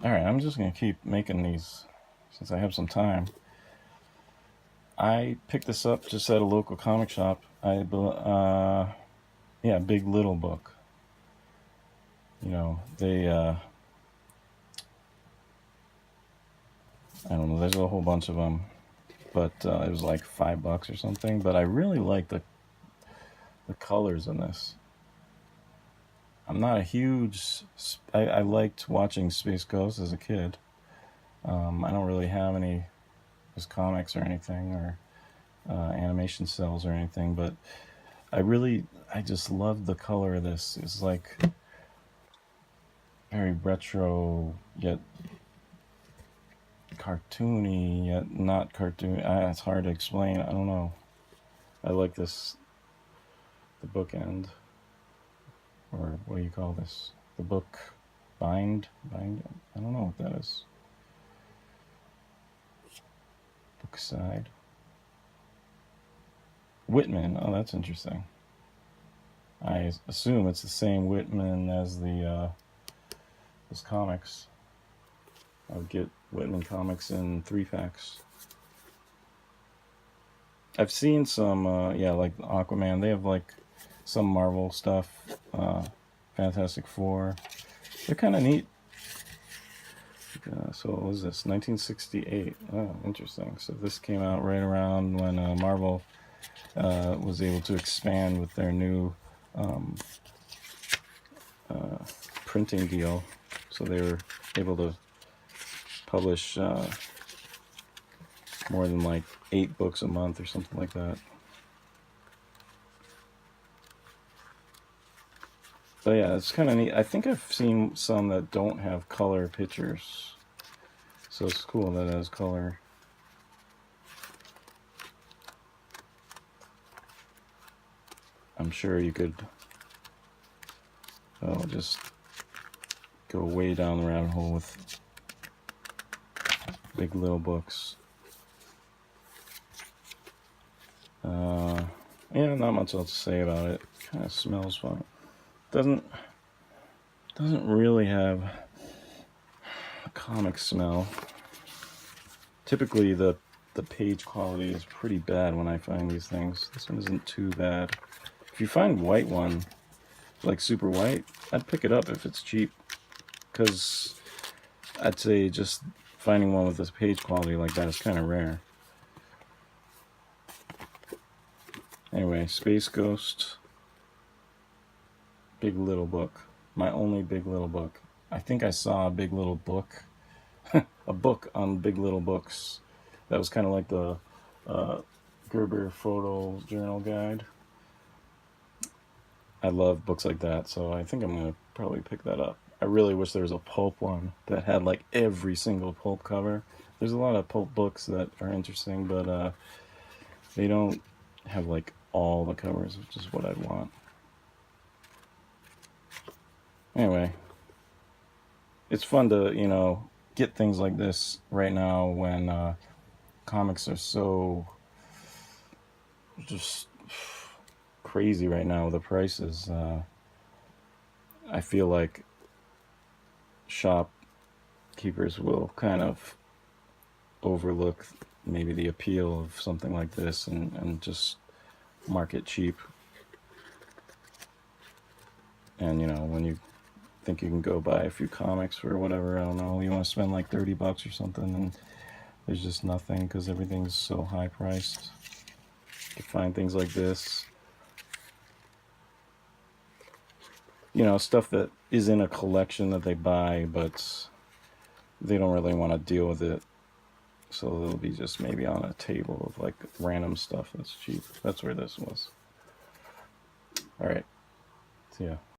Alright, I'm just going to keep making these since I have some time. I picked this up just at a local comic shop. Yeah, Big Little Book. You know, I don't know, there's a whole bunch of them, but it was like $5 or something. But I really like the colors in this. I'm not a huge. I liked watching Space Ghost as a kid. I don't really have any just comics or anything or animation cells or anything, but I just love the color of this. It's like very retro yet cartoony yet not cartoon. It's hard to explain. I don't know. I like this, the bookend, or what do you call this? The book bind. I don't know what that is. Book side. Whitman. Oh, that's interesting. I assume it's the same Whitman as the this comics. I would get Whitman comics in 3-packs. I've seen some, yeah, like Aquaman. They have like some Marvel stuff, Fantastic Four. They're kind of neat. So what was this? 1968. Oh, interesting. So this came out right around when Marvel was able to expand with their new printing deal. So they were able to publish more than like 8 books a month or something like that. So yeah, it's kind of neat. I think I've seen some that don't have color pictures. So it's cool that it has color. I'm sure you could just go way down the rabbit hole with Big Little Books. Yeah, not much else to say about it. Kind of smells fun. Doesn't really have a comic smell. Typically the page quality is pretty bad when I find these things. This one isn't too bad. If you find white one, like super white, I'd pick it up if it's cheap, because I'd say just finding one with this page quality like that is kind of rare. Anyway, Space Ghost, Big Little Book. My only Big Little Book. I think I saw a Big Little Book, a book on Big Little Books. That was kind of like the Gerber Photo Journal Guide. I love books like that, so I think I'm going to probably pick that up. I really wish there was a pulp one that had like every single pulp cover. There's a lot of pulp books that are interesting, but they don't have like all the covers, which is what I'd want. Anyway, it's fun to, you know, get things like this right now when comics are so just crazy right now with the prices. I feel like shopkeepers will kind of overlook maybe the appeal of something like this and just market cheap. And you know, when you think you can go buy a few comics for whatever, I don't know, you want to spend like $30 or something, and there's just nothing because everything's so high priced. You can find things like this, you know, stuff that is in a collection that they buy, but they don't really want to deal with it. So it'll be just maybe on a table of like random stuff that's cheap. That's where this was. All right. See ya.